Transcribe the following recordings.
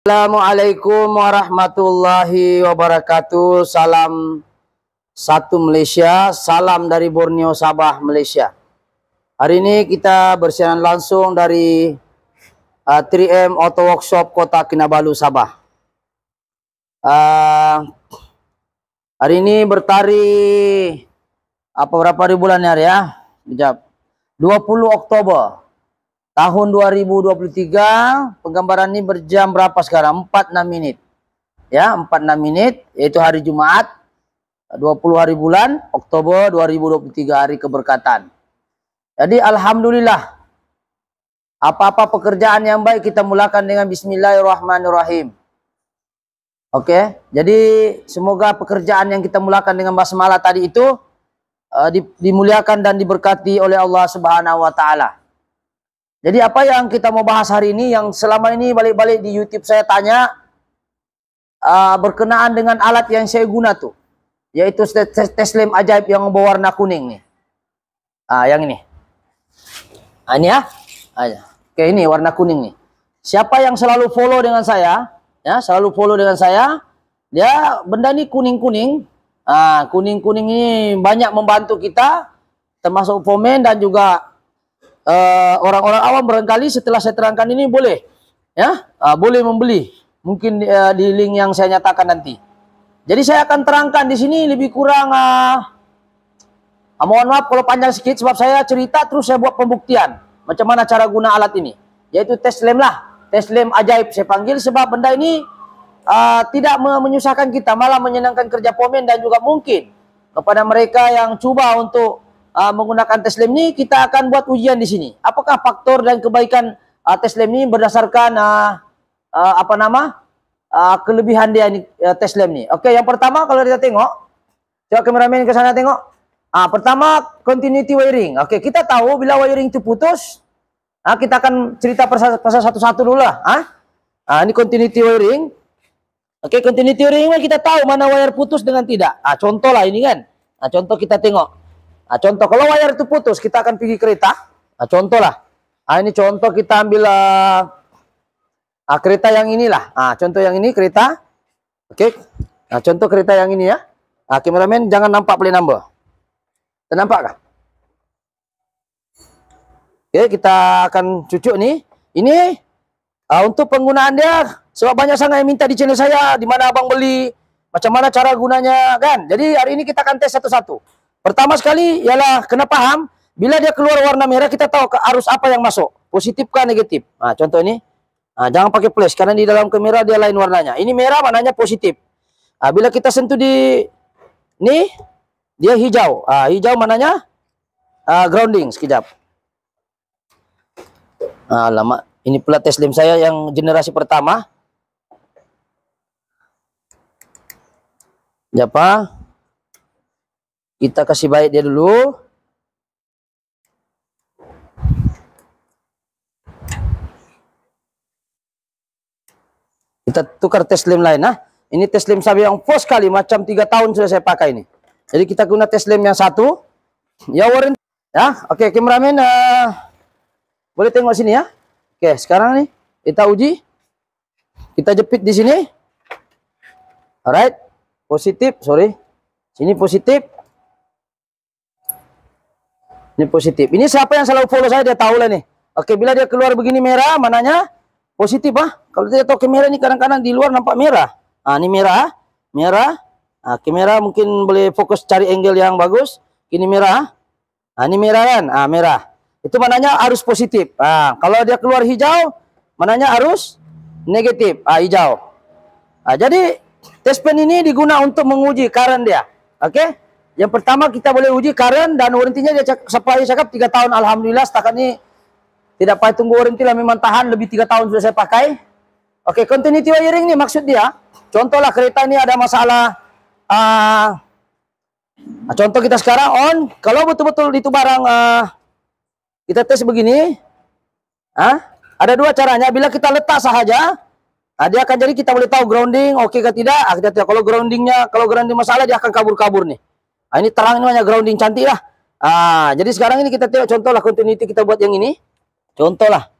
Assalamualaikum warahmatullahi wabarakatuh. Salam satu Malaysia, salam dari Borneo Sabah, Malaysia. Hari ini kita bersiaran langsung dari 3M Auto Workshop Kota Kinabalu, Sabah. Hari ini bertari berapa hari bulan ya? 20 Oktober tahun 2023. Penggambaran ini berjam berapa sekarang? 46 menit. Ya, 46 menit, yaitu hari Jumat, 20 hari bulan Oktober 2023, hari keberkatan. Jadi alhamdulillah, apa-apa pekerjaan yang baik kita mulakan dengan bismillahirrahmanirrahim. Oke, jadi semoga pekerjaan yang kita mulakan dengan basmalah tadi itu dimuliakan dan diberkati oleh Allah Subhanahu wa taala. Jadi apa yang kita mau bahas hari ini, yang selama ini balik-balik di YouTube saya tanya, berkenaan dengan alat yang saya guna tuh, yaitu Teslim ajaib yang berwarna kuning nih. Yang ini. Ini ya. Oke, ini warna kuning nih. Siapa yang selalu follow dengan saya, ya, selalu follow dengan saya, dia benda ini kuning-kuning. Kuning-kuning ini banyak membantu kita, termasuk komen dan juga orang-orang awam. Barangkali setelah saya terangkan ini boleh, ya, boleh membeli, mungkin di link yang saya nyatakan nanti. Jadi saya akan terangkan di sini lebih kurang, mohon maaf kalau panjang sedikit, sebab saya cerita terus saya buat pembuktian macam mana cara guna alat ini, yaitu Teslim lah, Teslim ajaib saya panggil, sebab benda ini tidak menyusahkan kita, malah menyenangkan kerja pomen. Dan juga mungkin kepada mereka yang coba untuk menggunakan Teslim ini, kita akan buat ujian di sini. Apakah faktor dan kebaikan Teslim ini berdasarkan kelebihan dia ini, Teslim ini. Oke, yang pertama kalau kita tengok, coba kameramen ke sana tengok. Pertama, continuity wiring. Oke, kita tahu bila wiring itu putus, kita akan cerita pasal satu-satu dulu lah. Ini continuity wiring. Oke, continuity wiring kita tahu mana wire putus dengan tidak. Contoh lah ini kan. Contoh kita tengok. Contoh kalau wire itu putus, kita akan pergi kereta. Contoh lah. Ini contoh kita ambil kereta yang inilah. Contoh yang ini kereta. Oke. Contoh kereta yang ini ya. Kameramen jangan nampak plate number. Nampak kah? Oke, kita akan cucuk nih. Ini untuk penggunaan dia, sebab banyak sangat yang minta di channel saya, di mana abang beli, macam mana cara gunanya kan. Jadi hari ini kita akan tes satu-satu. Pertama sekali ialah kena paham, bila dia keluar warna merah, kita tahu ke arus apa yang masuk, positif kah negatif. Contoh ini, jangan pakai flash karena di dalam kamera dia lain warnanya. Ini merah maknanya positif. Bila kita sentuh di ini, dia hijau. Hijau maknanya grounding. Sekejap. Lama. Ini pula Teslim saya yang generasi pertama. Siapa? Kita kasih baik dia dulu. Kita tukar Teslim lain. Ini Teslim saya yang full sekali, macam 3 tahun sudah saya pakai ini. Jadi kita guna Teslim yang satu. Ya, warranty. Ya, oke, kameramen boleh tengok sini ya. Oke, sekarang nih kita uji. Kita jepit di sini. Alright. Positif, sorry. Sini positif. Ini positif. Ini siapa yang selalu follow saya, dia tahu lah nih. Oke, bila dia keluar begini merah, mananya positif. Kalau dia tahu kamera ini kadang-kadang di luar nampak merah. Ini merah, merah. Kamera mungkin boleh fokus cari angle yang bagus. Ini merah. Ini merah kan? Merah. Itu mananya arus positif. Kalau dia keluar hijau, mananya arus negatif. Hijau. Jadi test pen ini diguna untuk menguji current dia. Oke? Yang pertama kita boleh uji current, dan warrantinya dia supply cakap 3 tahun. Alhamdulillah setakat ini tidak payah tunggu warranty lah, memang tahan lebih 3 tahun sudah saya pakai. Oke, continuity wiring ini maksud dia, contohlah kereta ini ada masalah. Contoh kita sekarang on, kalau betul-betul itu barang kita tes begini, ada 2 caranya. Bila kita letak sahaja, dia akan jadi kita boleh tahu grounding oke ke tidak. Kalau grounding masalah, dia akan kabur-kabur nih. Ini terang, ini banyak grounding cantik lah. Jadi sekarang ini kita tengok contoh lah continuity, kita buat yang ini. Contoh lah.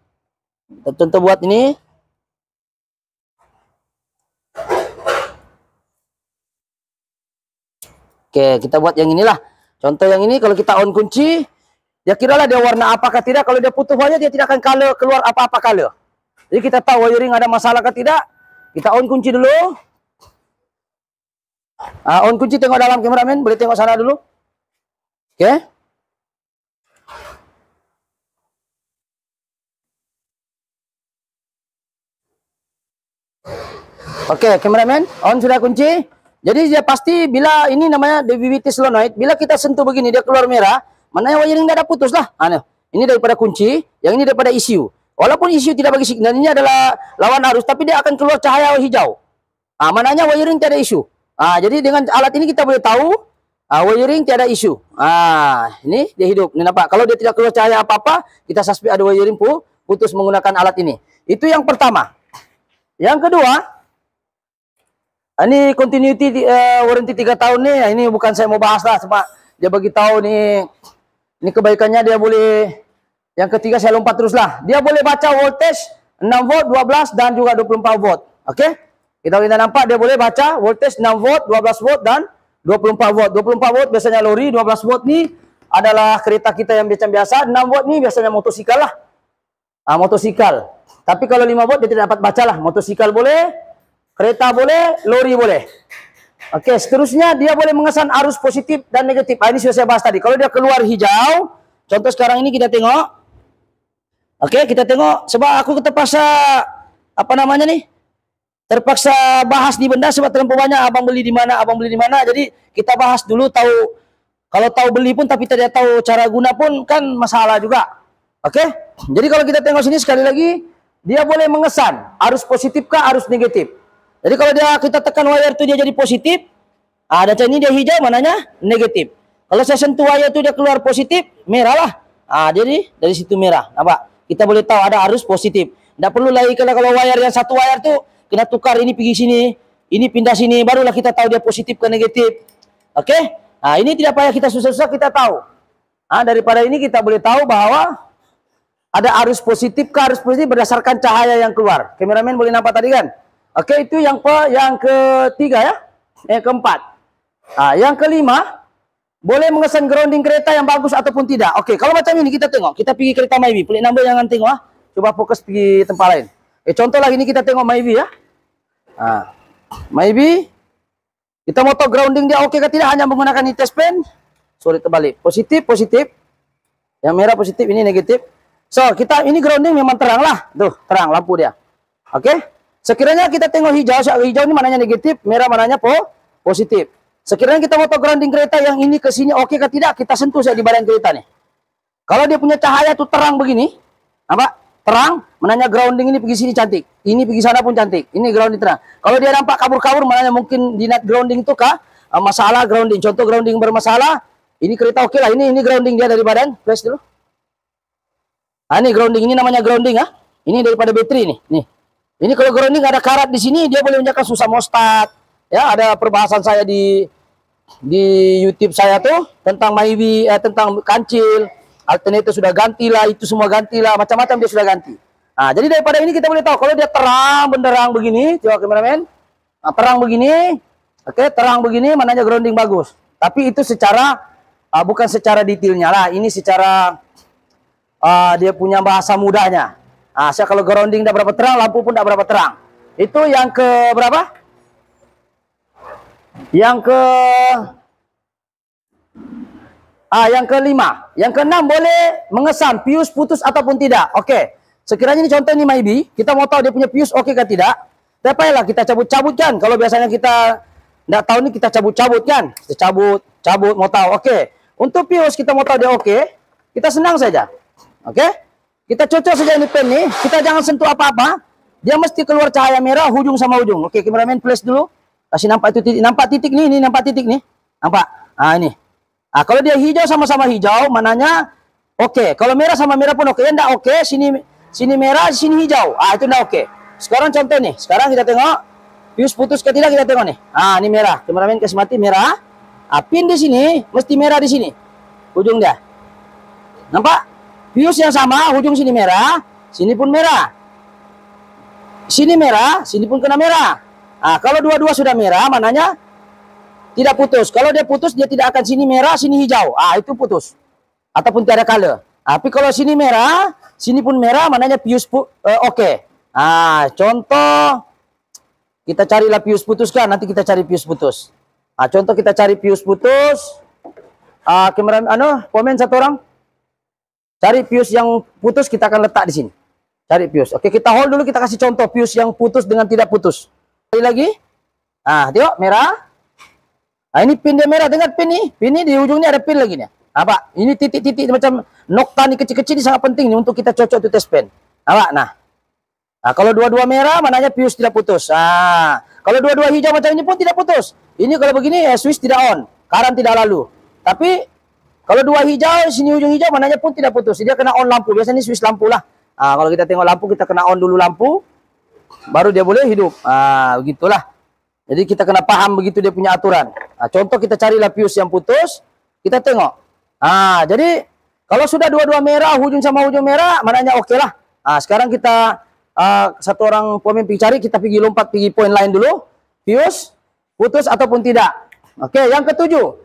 Contoh buat ini. Oke, kita buat yang inilah. Contoh yang ini, kalau kita on kunci, dia kiralah dia warna apakah tidak. Kalau dia putus wire, dia tidak akan keluar apa-apa color. Jadi kita tahu wiring ada masalah atau tidak. Kita on kunci dulu. On kunci, tengok dalam, kameramen. Boleh tengok sana dulu. Oke. Oke, kameramen. On sudah kunci. Jadi dia pasti bila ini namanya DVB-T solenoid, bila kita sentuh begini dia keluar merah, mana yang wiring tidak ada putus lah. Ini daripada kunci, yang ini daripada ECU. Walaupun ECU tidak bagi signal, ini adalah lawan arus, tapi dia akan keluar cahaya hijau. Mananya wiring tiada isu. Jadi dengan alat ini kita boleh tahu wiring tiada isu. Ini dia hidup. Ini nampak. Kalau dia tidak keluar cahaya apa-apa, kita suspek ada wiring putus menggunakan alat ini. Itu yang pertama. Yang kedua, ini continuity warranty 3 tahun nih. Ini bukan saya mau bahas lah, cuma dia bagi tahu nih. Ini kebaikannya dia boleh. Yang ketiga saya lompat terus lah. Dia boleh baca voltage 6 volt, 12 dan juga 24 volt. Oke? Kita nampak dia boleh baca voltage 6 volt, 12 volt dan 24 volt. 24 volt biasanya lori, 12 volt nih adalah kereta kita yang biasa. 6 volt nih biasanya motosikal lah. Motosikal. Tapi kalau 5 volt dia tidak dapat baca lah. Motosikal boleh, kereta boleh, lori boleh. Oke, seterusnya dia boleh mengesan arus positif dan negatif. Ini sudah saya bahas tadi. Kalau dia keluar hijau, contoh sekarang ini kita tengok. Oke, kita tengok. Sebab aku terpaksa, terpaksa bahas di benda sebab terlalu banyak abang beli di mana, abang beli di mana. Jadi kita bahas dulu, tahu. Kalau tahu beli pun tapi tidak tahu cara guna pun kan masalah juga. Oke? Jadi kalau kita tengok sini sekali lagi, dia boleh mengesan arus positif kah, arus negatif. Jadi kalau kita tekan wire itu dia jadi positif, data ini dia hijau, mananya negatif. Kalau saya sentuh wire itu dia keluar positif, merah lah. Jadi dari situ merah. Nampak? Kita boleh tahu ada arus positif. Tidak perlu lagi kalau wire yang satu wire tuh kita tukar, ini pergi sini, ini pindah sini, barulah kita tahu dia positif ke negatif. Oke? Ini tidak payah kita susah-susah, kita tahu. Daripada ini kita boleh tahu bahwa ada arus positif ke arus positif berdasarkan cahaya yang keluar. Kameramen boleh nampak tadi kan? Oke, itu yang ketiga ya. Yang keempat. Yang kelima, boleh mengesan grounding kereta yang bagus ataupun tidak. Oke, kalau macam ini kita tengok. Kita pergi kereta Myvi. Pelik number jangan tengok. Coba fokus pergi tempat lain. Contoh lagi ini kita tengok Myvi ya. Myvi. Kita mau tahu grounding dia oke ke tidak hanya menggunakan test pen. Sorry, terbalik. Positif, positif. Yang merah positif, ini negatif. So, ini grounding memang terang lah. Tuh, terang lampu dia. Oke? Sekiranya kita tengok hijau ini mananya negatif, merah mananya positif. Sekiranya kita mau tahu grounding kereta yang ini ke sini oke ke tidak, kita sentuh saja di badan kereta nih. Kalau dia punya cahaya tuh terang begini, terang, mananya grounding ini pergi sini cantik. Ini pergi sana pun cantik. Ini grounding terang. Kalau dia nampak kabur-kabur, mananya mungkin di net grounding itu kah? Masalah grounding. Contoh grounding bermasalah, ini kereta oke lah. Ini grounding dia dari badan. Flash dulu. Ini grounding, ini namanya grounding ya. Ini daripada baterai nih. Nih. Ini kalau grounding ada karat di sini, dia boleh menjaga susah mau start. Ya, ada perbahasan saya di YouTube saya tuh tentang Myvi, tentang kancil, alternator sudah gantilah, itu semua gantilah, macam-macam dia sudah ganti. Jadi daripada ini kita boleh tahu kalau dia terang benderang begini, coba kameramen, terang begini, terang begini, mananya grounding bagus. Tapi itu secara bukan secara detailnya lah, ini secara dia punya bahasa mudahnya. Saya kalau grounding tidak berapa terang, lampu pun tidak berapa terang. Itu yang ke berapa? Yang kelima. Yang keenam, boleh mengesan fuse putus ataupun tidak. Oke. Sekiranya ini contoh ini Myvi, kita mau tahu dia punya fuse oke ke tidak. Tidak payahlah kita cabut-cabut kan. Kalau biasanya kita tidak tahu ini kita cabut-cabut kan. Kita cabut mau tahu. Oke. Untuk fuse kita mau tahu dia oke, kita senang saja. Oke. Kita cocok saja ini pen nih, kita jangan sentuh apa-apa. Dia mesti keluar cahaya merah hujung sama hujung. Oke, kameramen flash dulu. Kasih nampak itu titik, nampak titik nih, ini nampak titik nih. Nampak? Ini. Kalau dia hijau sama-sama hijau, mananya oke. Kalau merah sama merah pun oke. Enggak oke, sini merah, sini hijau. Itu enggak oke. Sekarang contoh nih. Sekarang kita tengok fuse putus ke tidak, kita tengok nih. Ini merah. Kameramen kasih mati merah. Pin di sini mesti merah di sini. Ujung dia. Nampak? Fuse yang sama, ujung sini merah, sini pun merah. Sini merah, sini pun kena merah. Kalau dua-dua sudah merah, mananya Tidak putus. Kalau dia putus, dia tidak akan sini merah, sini hijau. Itu putus. Ataupun tiada color. Tapi kalau sini merah, sini pun merah, maknanya fuse oke. Contoh kita carilah fuse putus kan, nanti kita cari fuse putus. Contoh kita cari fuse putus. Komen satu orang. Cari fuse yang putus, kita akan letak di sini. Cari fuse. Oke, kita hold dulu, kita kasih contoh fuse yang putus dengan tidak putus. Sekali lagi. Tengok merah. Ini pin dia merah, dengar pin nih. Pin ini di ujungnya ada pin lagi nih. Pak, ini titik-titik macam nokta nih kecil-kecil ini sangat penting nih untuk kita cocok itu test pen. Nah, kalau dua-dua merah, maknanya fuse tidak putus. Kalau dua-dua hijau macam ini pun tidak putus. Ini kalau begini switch tidak on, current tidak lalu. Tapi kalau dua hijau, sini ujung hijau, maknanya pun tidak putus. Dia kena on lampu. Biasanya switch lampu lah. Kalau kita tengok lampu, kita kena on dulu lampu, baru dia boleh hidup. Begitulah. Jadi kita kena paham begitu dia punya aturan. Contoh kita carilah fuse yang putus, kita tengok. Jadi kalau sudah dua-dua merah, hujung sama hujung merah, maknanya oke lah. Sekarang kita satu orang pemimpin cari, kita pergi lompat pergi poin lain dulu. Fuse putus ataupun tidak. Oke, yang ketujuh,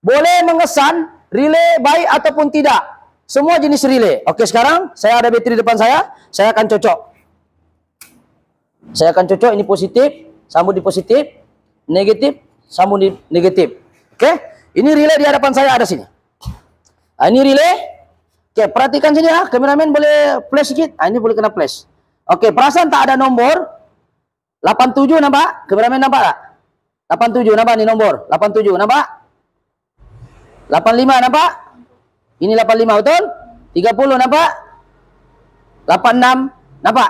boleh mengesan relay baik ataupun tidak. Semua jenis relay. Oke, sekarang saya ada bateri depan saya akan cocok. Saya akan cocok ini positif, sambung di positif, negatif, sambung di negatif. Oke, ini relay di hadapan saya ada sini. Ini relay. Oke, perhatikan sini ya, kameramen boleh flash sedikit. Ini boleh kena flash. Oke, perasaan tak ada nomor 87 nampak? Kameramen nampak tak? 87 nampak nih nomor. 87 nampak? 85 nampak? Ini 85 betul? 30 nampak? 86 nampak?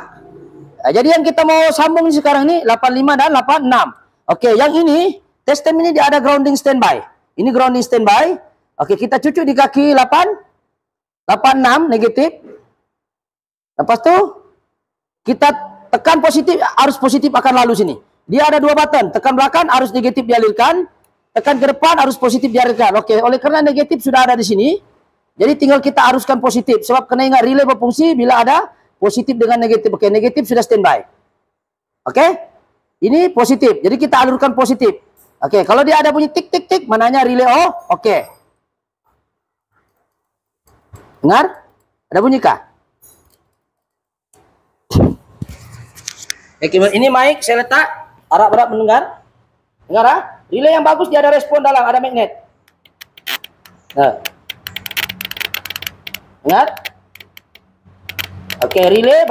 Jadi yang kita mau sambung sekarang ini 85 dan 86. Oke, yang ini testem ini dia ada grounding standby. Ini grounding standby. Oke, kita cucuk di kaki 86 negatif. Lepas tu kita tekan positif, arus positif akan lalu sini. Dia ada dua button, tekan belakang arus negatif dialirkan, tekan ke depan arus positif dialirkan. Oke, oleh karena negatif sudah ada di sini, jadi tinggal kita aruskan positif. Sebab kena ingat relay berfungsi bila ada positif dengan negatif. Oke, negatif sudah standby. Oke, ini positif, jadi kita alurkan positif. Oke, kalau dia ada bunyi tik tik tik, mananya relay oke. Dengar? Ada bunyi kah? Ini mic saya letak, harap-harap mendengar. Dengar relay yang bagus dia ada respon dalam, ada magnet. Dengar? Oke, relay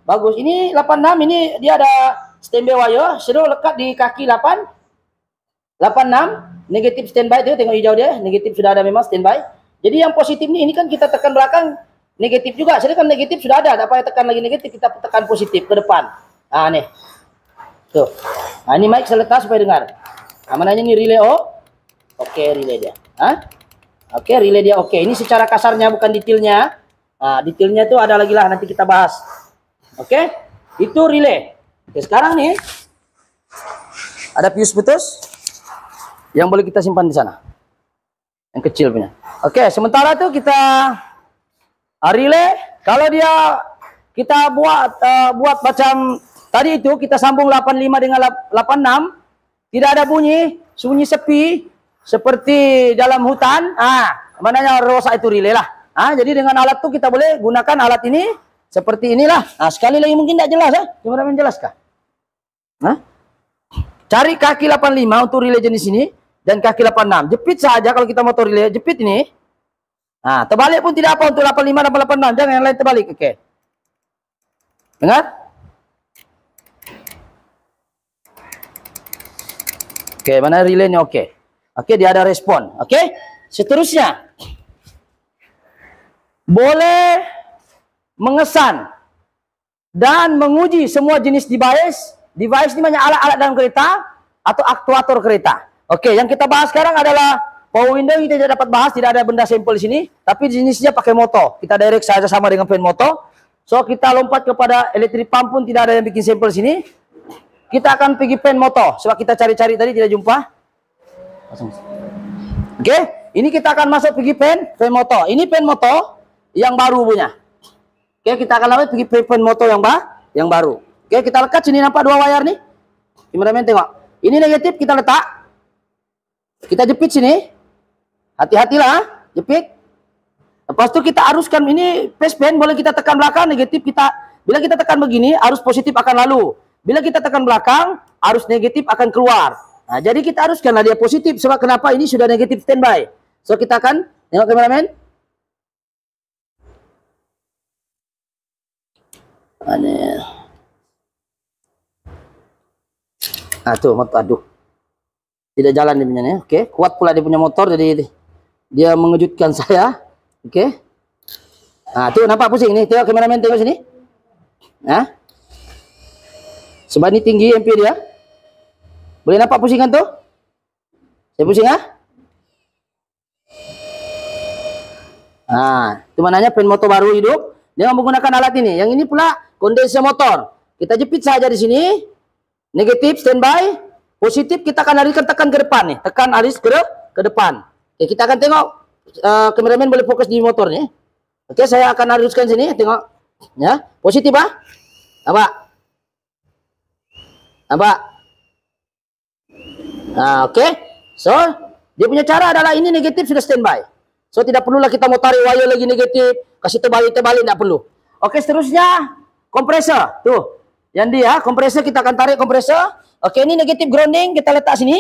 bagus. Ini 86, ini dia ada standby wire, sudah lekat di kaki 86, negatif standby itu, tengok hijau dia, negatif sudah ada memang standby. Jadi yang positif ini kan kita tekan belakang negatif juga. Sedangkan negatif sudah ada, tak payah tekan lagi negatif, kita tekan positif ke depan. Nih. Tuh. Ini mic saya letak supaya dengar. Mananya ini relay Oke, relay dia. Oke, relay dia oke. Ini secara kasarnya bukan detailnya. Detailnya itu ada lagi lah, nanti kita bahas. Oke? Itu relay. Oke, sekarang nih ada fuse putus yang boleh kita simpan di sana. Yang kecil punya. Oke, sementara itu kita relay, kalau dia kita buat macam tadi itu, kita sambung 85 dengan 86, tidak ada bunyi, sunyi sepi seperti dalam hutan. Mananya rosak itu relay lah. Jadi dengan alat itu kita boleh gunakan alat ini seperti inilah. Sekali lagi mungkin tidak jelas ya. Kameramen jelaskah? Cari kaki 85 untuk relay jenis ini dan kaki 86. Jepit saja kalau kita motor relay, jepit ini. Terbalik pun tidak apa untuk 85 dan 86. Jangan yang lain terbalik. Oke. Dengar? Oke, mana relaynya? Oke. Oke, dia ada respon. Oke. Seterusnya, boleh mengesan dan menguji semua jenis device. Device ini banyak alat-alat dalam kereta atau aktuator kereta. Oke, yang kita bahas sekarang adalah power window. Kita tidak dapat bahas, tidak ada benda sampel di sini, tapi jenisnya pakai motor. Kita direct saja sama dengan fan motor. So kita lompat kepada electric pump pun tidak ada yang bikin sampel sini. Kita akan pergi fan motor sebab kita cari-cari tadi tidak jumpa. Oke, ini kita akan masuk pergi fan motor. Ini fan motor yang baru punya. Oke, kita akan lewat pergi fan motor yang baru. Oke, kita lekat sini, nampak dua wire nih. Kameramen tengok. Ini negatif kita letak. Kita jepit sini. Hati-hatilah, jepit. Lepas itu kita aruskan ini face-pen, boleh kita tekan belakang, negatif kita. Bila kita tekan begini, arus positif akan lalu. Bila kita tekan belakang, arus negatif akan keluar. Nah, jadi kita aruskanlah dia positif. Sebab kenapa ini sudah negatif standby. So kita akan tengok kameramen. Nah, tuh, aduh. Tidak jalan dia punya nih. Oke, kuat pula dia punya motor, jadi dia mengejutkan saya. Oke. Nah, tuh nampak pusing nih. Tengok kameramen, tengok sini. Nah. Sebab ini tinggi MP dia. Boleh nampak pusingan tuh? Saya pusing ah? Nah, itu mananya pen motor baru hidup dengan menggunakan alat ini. Yang ini pula kondensor motor. Kita jepit saja di sini. Negatif standby, positif kita akan alihkan, tekan ke depan nih. Tekan alis ke depan. Oke, kita akan tengok kameramen boleh fokus di motor nih. Oke, saya akan aruskan sini, tengok. Ya, positif ah. Nampak? Nampak? Nah, oke. So, dia punya cara adalah ini negatif sudah standby. So, tidak perlulah kita mau tarik wire lagi negatif, kasih terbalik, tidak perlu. Oke, seterusnya kompresor. Tuh. Yang dia kompresor kita akan tarik kompresor. Oke, ini negatif grounding kita letak sini.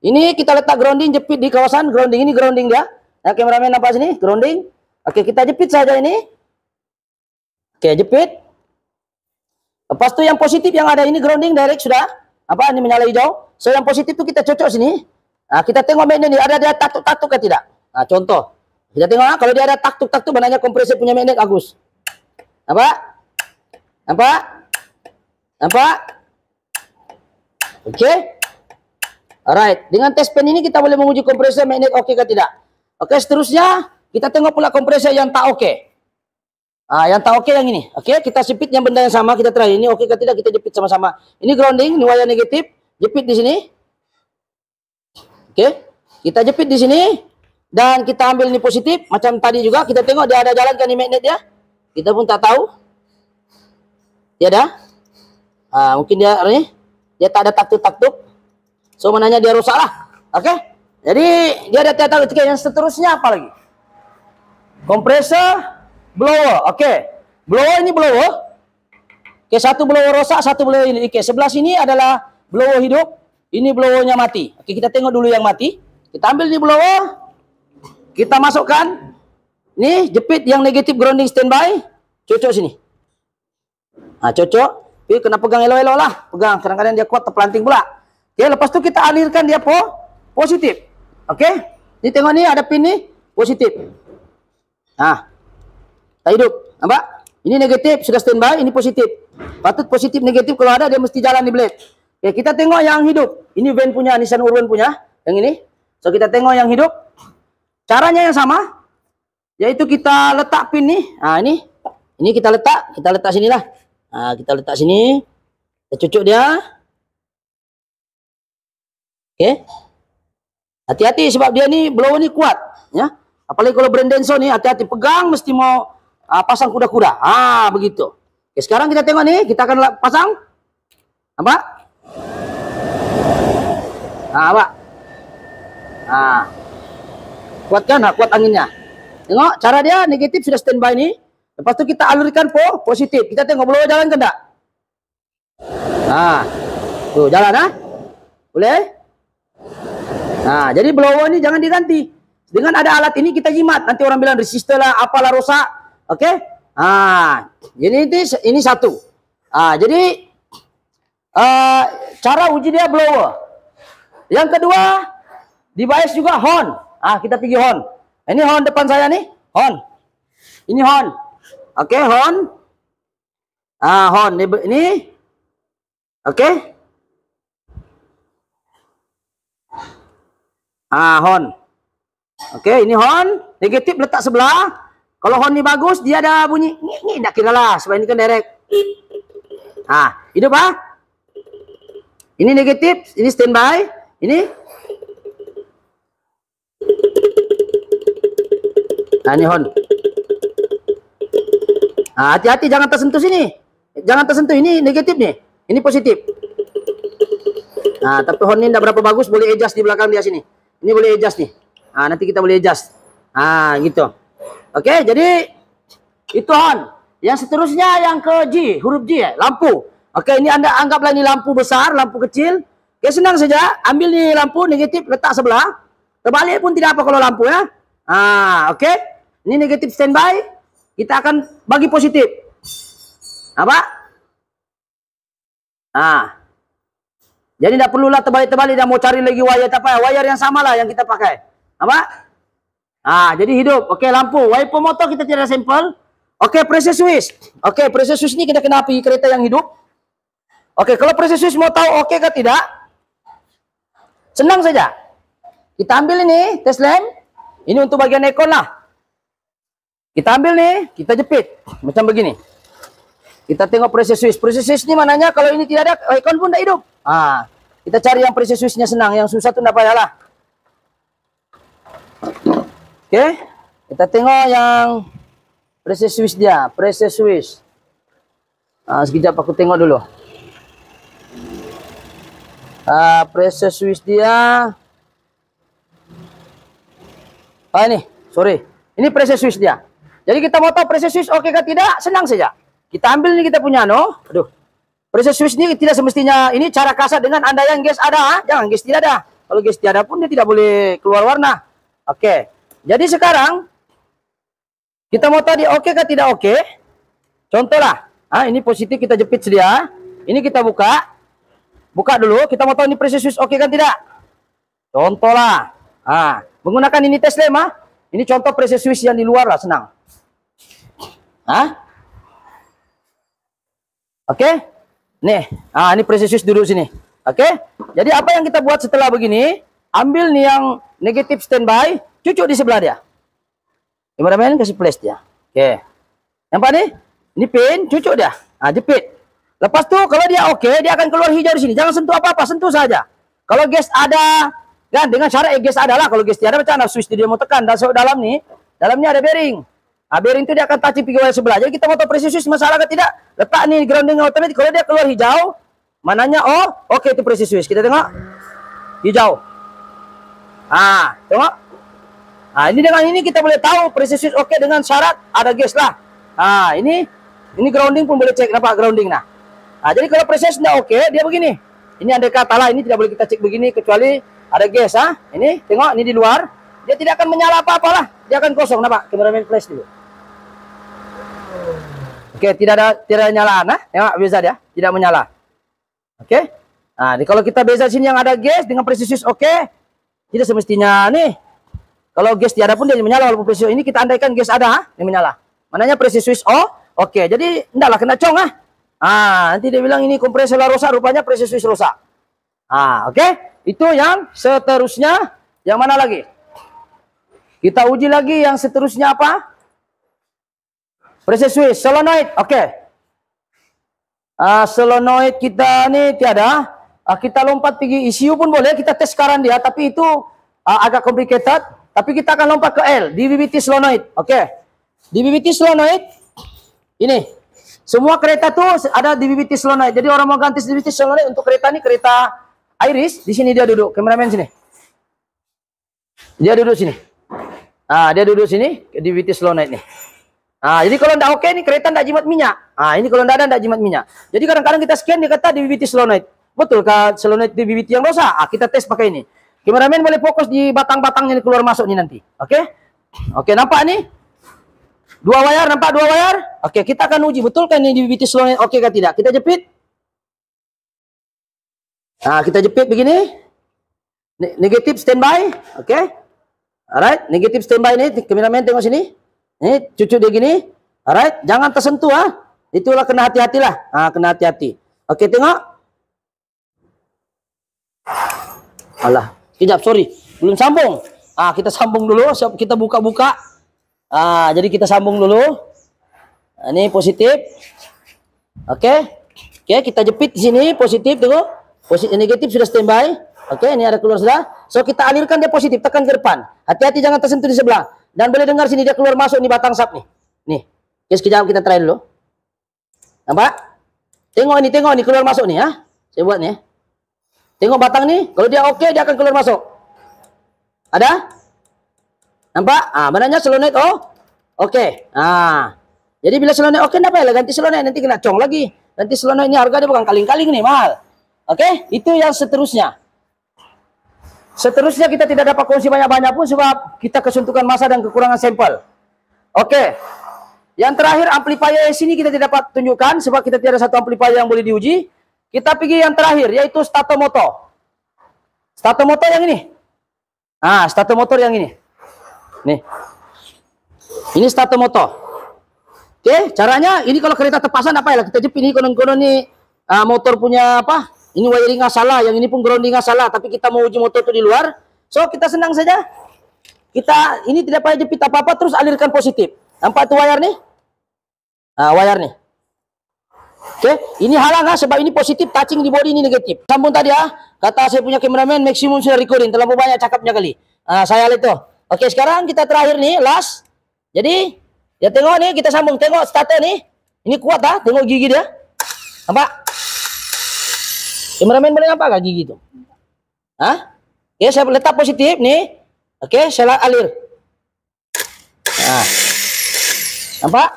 Ini kita letak grounding, jepit di kawasan grounding. Ini grounding dia. Nah, kameramen nampak sini grounding. Oke, kita jepit saja ini. Oke, jepit. Lepas itu yang positif yang ada ini grounding direct sudah. Apa ini menyala hijau. So yang positif itu kita cocok sini. Nah, kita tengok magnet ini ada dia tatuk-tatuk ke tidak. Nah, contoh. Kita tengok kalau dia ada tatuk-tatuk maknanya kompresor punya magnet bagus. Nampak? Nampak? Nampak? Oke. Alright. Dengan test pen ini kita boleh menguji kompresor magnet oke ke tidak. Oke, seterusnya kita tengok pula kompresor yang tak oke. Ah, yang tak oke yang ini. Oke, kita jepit yang benda yang sama, kita try ini oke ke tidak, kita jepit sama-sama. Ini grounding, ini wire negatif, jepit di sini. Oke. Kita jepit di sini dan kita ambil ini positif macam tadi juga, kita tengok dia ada jalan kan di magnet dia. Kita pun tak tahu. Dia ada. Ah, mungkin dia tak ada taktuk-taktuk. So mananya dia rusak lah. Oke. Jadi dia ada tahu. Oke, yang seterusnya apa lagi? Kompresor blower. Oke. Blower ini blower. Oke, satu blower rosak, satu blower ini. Oke, sebelah sini adalah blower hidup. Ini blowernya mati. Oke, kita tengok dulu yang mati. Kita ambil ini blower. Kita masukkan. Ini jepit yang negatif grounding standby. Cocok sini. Nah, cocok. Tapi kena pegang elok-elok lah. Pegang. Kadang-kadang dia kuat terpelanting pula. Oke, lepas itu kita alirkan dia positif. Oke. Ini tengok ni ada pin ni positif. Nah. Tak hidup. Nampak? Ini negatif sudah standby, ini positif. Patut positif negatif kalau ada dia mesti jalan di blade. Oke, kita tengok yang hidup. Ini van punya, Nissan Urban punya. Yang ini. So kita tengok yang hidup. Caranya yang sama. Yaitu kita letak pin ni. Nah, ini kita letak sini lah. Nah, kita letak sini. Kita cucuk dia. Oke. Hati-hati sebab dia ni blower ni kuat, ya. Apalagi kalau brand Denso ni hati-hati pegang mesti mau pasang kuda-kuda. Ah, begitu. Oke, sekarang kita tengok ni, kita akan pasang. Nampak? Nah, nampak? Nah. Kuat kan? Nah, kuat anginnya. Tengok cara dia negatif sudah standby ni. Lepas tu kita alirkan positif. Kita tengok blower jalan ke enggak? Nah. Tuh, jalan ah? Boleh? Nah, jadi blower ini jangan diganti. Dengan ada alat ini kita jimat. Nanti orang bilang resistor lah, apalah rosak. Oke? Nah, ini satu. Nah, jadi cara uji dia blower. Yang kedua, device juga horn. Ah, kita pergi horn. Ini horn depan saya nih, horn. Ini horn. Oke, horn. Ah, horn ini. Oke. Ah, horn. Oke, ini horn. Negatif letak sebelah. Kalau horn ini bagus, dia ada bunyi. Ini tak kira lah, sebab ini kan direct. Ah, hidup ah. Ini negatif, ini standby. Ini. Nah, ini horn. Ah, hati-hati jangan tersentuh sini. Jangan tersentuh, ini negatif nih. Ini positif. Nah, tapi horn ini tidak berapa bagus, boleh adjust di belakang dia sini. Ini boleh adjust nih. Nah, nanti kita boleh adjust. Nah, gitu. Oke, jadi itu horn. Yang seterusnya yang ke G, huruf G ya, lampu. Oke, ini Anda anggaplah ini lampu besar, lampu kecil. Oke, senang saja. Ambil nih lampu negatif, letak sebelah. Terbalik pun tidak apa kalau lampu ya. Ah, oke. Ini negatif standby. Kita akan bagi positif. Apa? Ah. Jadi tidak perlulah terbalik-terbalik dan mau cari lagi wire apa? Wire yang sama lah yang kita pakai. Apa? Ah, jadi hidup. Oke, lampu. Wiper motor kita tidak sampel. Oke, pressure switch. Oke, pressure switch ini kita kena api kereta yang hidup. Oke, kalau pressure switch mau tahu oke kah tidak? Senang saja. Kita ambil ini, test lamp. Ini untuk bagian ekon lah. Kita ambil nih, kita jepit. Macam begini. Kita tengok pressure switch. Pressure switch ini mananya kalau ini tidak ada, ekon pun tidak hidup. Ah, kita cari yang pressure switch-nya senang. Yang susah itu tidak payahlah. Oke, kita tengok yang pressure switch dia, pressure switch. Sekejap aku tengok dulu. Pressure switch dia. Ini, sorry. Ini pressure switch dia. Jadi kita mau tahu pressure switch oke kah tidak? Senang saja. Kita ambil ini kita punya Aduh. Pressure switch ini tidak semestinya ini cara kasar dengan Anda yang gas ada, jangan gas tidak ada. Kalau gas tidak ada pun dia tidak boleh keluar warna. Oke. Jadi sekarang kita mau tahu dia oke kah tidak oke? Contohlah, ini positif kita jepit sedia. Ini kita buka. Buka dulu, kita mau tahu ini pressure switch oke kan tidak? Contohlah. Menggunakan ini tes lamp, ini contoh pressure switch yang di luar lah, senang. Oke? Nih, ini pressure switch duduk sini. Oke? Jadi apa yang kita buat setelah begini? Ambil nih yang negatif standby, cucuk di sebelah dia. Kameramen kasih flash dia. Oke. Nampak nih? Ini pin, cucuk dia. Jepit. Lepas tuh kalau dia oke, dia akan keluar hijau di sini. Jangan sentuh apa-apa, sentuh saja. Kalau gas ada, kan dengan syarat gas ada lah. Kalau gas tiada macam mana switch dia mau tekan. Dan dalam nih, dalamnya ada bearing. Bearing itu dia akan touch pergi wire sebelah. Jadi kita mau tahu pressure switch masalah atau tidak. Letak nih grounding otomatis. Kalau dia keluar hijau, mananya oke itu pressure switch. Kita tengok. Hijau. Tengok. Ini dengan ini kita boleh tahu pressure switch oke dengan syarat ada gas lah. Ini grounding pun boleh cek kenapa grounding nah. Jadi kalau pressure tidak oke, dia begini. Ini andai kata lah, ini tidak boleh kita cek begini kecuali ada gas. Ini tengok, ini di luar. Dia tidak akan menyala apa-apalah. Dia akan kosong. Nampak? Kameramen flash dulu. Oke, tidak ada nyalaan. Tengok beza dia, tidak menyala. Oke. Kalau kita beza sini yang ada gas dengan pressure switch oke, tidak semestinya nih. Kalau gas tiada pun dia menyala walaupun pressure ini kita andaikan gas ada, dia menyala. Mananya pressure switch oke. Jadi ndaklah kena cong nanti dia bilang ini kompresor rusak, rupanya pressure switch rusak. Oke. Itu yang seterusnya. Yang mana lagi? Kita uji lagi yang seterusnya apa? Pressure switch, solenoid. Oke. Solenoid kita nih tiada. Kita lompat pergi ECU pun boleh. Kita tes sekarang dia. Tapi itu agak complicated. Tapi kita akan lompat ke L. DVT solenoid. Oke. DVT solenoid. Ini. Semua kereta tuh ada DVT solenoid. Jadi orang mau ganti DVT solenoid untuk kereta ini. Kereta Iris. Di sini dia duduk. Kameramen sini. Dia duduk sini. Dia duduk sini. DVT solenoid nih. Jadi kalau tidak oke ini kereta tidak jimat minyak. Ini kalau tidak ada tidak jimat minyak. Jadi kadang-kadang kita scan dia kata DVT solenoid. Betul kah solenoid DVT yang rusak? Kita tes pakai ini. Kameramen boleh fokus di batang-batangnya keluar masuk nih nanti. Oke, nampak nih? Dua wire, nampak dua wire? Oke, kita akan uji betul kan ini DVT solenoid oke kah tidak? Kita jepit. Kita jepit begini. Negatif standby. Oke. Alright, negatif standby ini. Kameramen tengok sini. Ini cucuk dia gini. Alright, jangan tersentuh Itulah kena hati-hatilah. Kena hati-hati. Oke, tengok. Alah, sekejap, sorry. Belum sambung. Kita sambung dulu. Siap kita buka-buka. Jadi kita sambung dulu. Ini positif. Oke, kita jepit di sini positif tengok. Positif negatif sudah standby. Oke, ini ada keluar sudah. So kita alirkan dia positif, tekan ke depan. Hati-hati jangan tersentuh di sebelah. Dan boleh dengar sini dia keluar masuk nih batang sap nih. Nih. Sekejap kita try dulu. Nampak? Tengok ini keluar masuk nih Saya buat nih. Tengok batang nih, kalau dia oke dia akan keluar masuk. Ada? Nampak? Benarnya solenoid oke. Jadi bila solenoid oke, apa ya? Ganti solenoid, nanti kena cong lagi. Nanti solenoid ini harga dia bukan kaling-kaling nih, mahal. Oke, itu yang seterusnya. Seterusnya kita tidak dapat kongsi banyak-banyak pun sebab kita kesuntukan masa dan kekurangan sampel. Oke. Yang terakhir amplifier sini kita tidak dapat tunjukkan sebab kita tidak ada satu amplifier yang boleh diuji. Kita pergi yang terakhir yaitu starter motor. Starter motor yang ini. Starter motor yang ini. Nih. Ini starter motor. Oke, caranya ini kalau kereta terpasang apa ya? Kita jepit ini konon-konon nih motor punya apa? Ini wiringnya salah, yang ini pun groundingnya salah, tapi kita mau uji motor itu di luar. So, kita senang saja. Kita ini tidak payah jepit apa-apa, terus alirkan positif. Nampak itu wire nih? Wire nih. Oke, ini halang sebab ini positif, touching di body ini negatif. Sambung tadi kata saya punya kameramen maksimum sudah recording, terlalu banyak cakapnya kali. Saya lihat tuh. Oke, sekarang kita terakhir nih, last. Jadi, ya tengok nih, kita sambung. Tengok starter nih. Ini kuat tengok gigi dia. Nampak? Kameramen boleh nampak gak gigi itu? Oke, saya letak positif nih. Oke, saya alir. Nampak?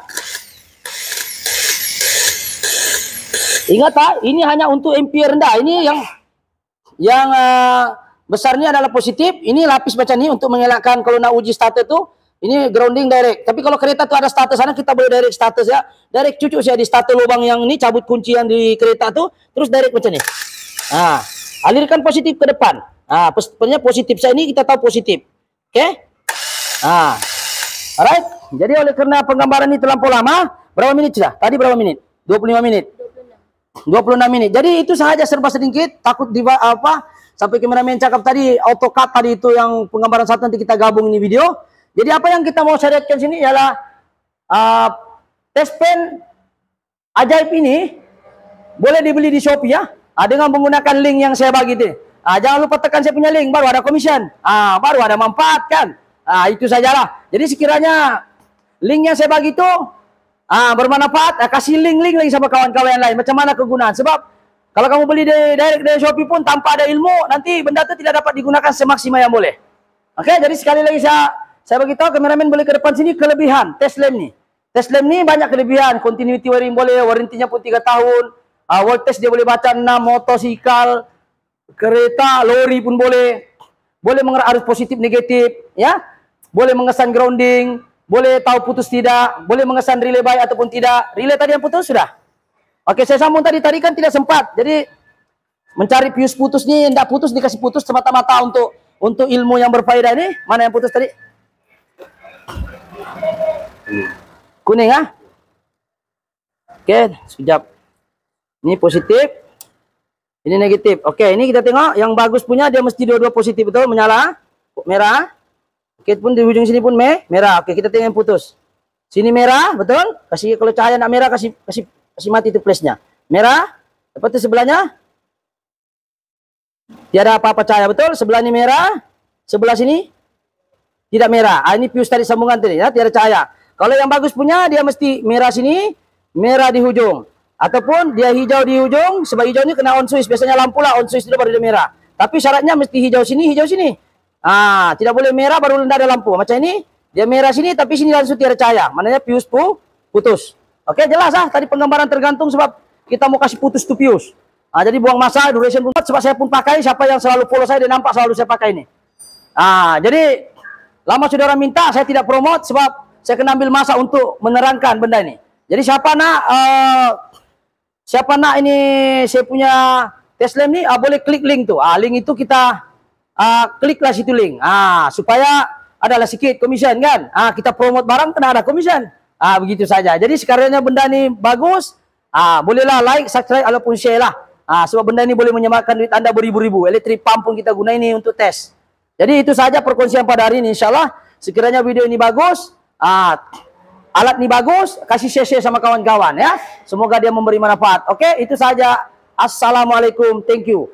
Ingat ini hanya untuk ampere rendah. Ini yang besarnya adalah positif. Ini lapis macam ini untuk mengelakkan kalau nak uji starter itu. Ini grounding direct. Tapi kalau kereta itu ada starter sana, kita boleh direct starter ya. Direct cucuk saya di starter lubang yang ini, cabut kunci yang di kereta tuh, terus direct macam ini. Alirkan positif ke depan. Sebenarnya positif saya ini kita tahu positif. Oke? Alright. Jadi oleh karena penggambaran ini terlampau lama, berapa menit sudah? Tadi berapa menit? 25 menit. 26 menit. Jadi itu saja serba sedikit, takut sampai kameramen cakap tadi AutoCAD tadi itu yang penggambaran satu nanti kita gabung ini video. Jadi apa yang kita mau syariatkan sini ialah test pen ajaib ini boleh dibeli di Shopee ya. Dengan menggunakan link yang saya bagi itu. Jangan lupa tekan saya punya link, baru ada commission. Baru ada manfaat kan. Itu sajalah. Jadi sekiranya link yang saya bagi itu bermanfaat, kasih link lagi sama kawan-kawan yang lain. Macam mana kegunaan? Sebab kalau kamu beli direct dari Shopee pun tanpa ada ilmu, nanti benda itu tidak dapat digunakan semaksimal yang boleh. Oke, jadi sekali lagi saya beritahu kameramen boleh ke depan sini kelebihan test lamp ni. Test lamp ni banyak kelebihan. Continuity wiring boleh, warrantinya pun 3 tahun. Voltage dia boleh baca 6, motosikal, kereta, lori pun boleh. Boleh mengerak arus positif negatif, ya. Boleh mengesan grounding, boleh tahu putus tidak, boleh mengesan relay baik ataupun tidak. Relay tadi yang putus sudah. Oke, saya sambung tadi kan tidak sempat. Jadi mencari fuse putus ni, tidak putus dikasih putus semata-mata untuk ilmu yang berfaedah ini. Mana yang putus tadi? Kuning Oke, sekejap. Ini positif, ini negatif. Oke, ini kita tengok yang bagus punya dia mesti dua-dua positif, betul, menyala, merah. Oke, pun di ujung sini pun merah. Oke, kita tengok yang putus. Sini merah, betul? Kasih kalau cahaya nak merah kasih mati itu flashnya. Merah. Lepas itu sebelahnya tiada apa-apa cahaya, betul? Sebelah ini merah, sebelah sini tidak merah. Ini fuse tadi sambungan tadi ya, tiada cahaya. Kalau yang bagus punya dia mesti merah sini, merah di ujung. Ataupun dia hijau di ujung, sebab hijau ini kena on switch. Biasanya lampu lah on switch itu baru dia merah. Tapi syaratnya mesti hijau sini, hijau sini. Tidak boleh merah baru rendah ada lampu. Macam ini, dia merah sini tapi sini langsung tiada cahaya. Maknanya fuse putus. Oke, jelas tadi penggambaran tergantung sebab kita mau kasih putus tu fuse. Jadi buang masa, duration pun sebab saya pun pakai. Siapa yang selalu follow saya dia nampak selalu saya pakai ini. Jadi lama saudara minta, saya tidak promote sebab saya kena ambil masa untuk menerangkan benda ini. Jadi siapa nak ini saya punya test lamp ni boleh klik link tu. Link itu kita kliklah situ link. Supaya adalah sikit commission kan. Kita promote barang kena ada commission. Begitu saja. Jadi sekiranya benda ni bagus, bolehlah like, subscribe ataupun share lah. Sebab benda ni boleh menyelamatkan duit anda beribu-ribu. Elektrik pump pun kita guna ini untuk tes. Jadi itu saja perkongsian pada hari ini, insyaallah. Sekiranya video ini bagus, alat ini bagus, kasih share-share sama kawan-kawan ya. Semoga dia memberi manfaat. Oke, itu saja. Assalamualaikum. Thank you.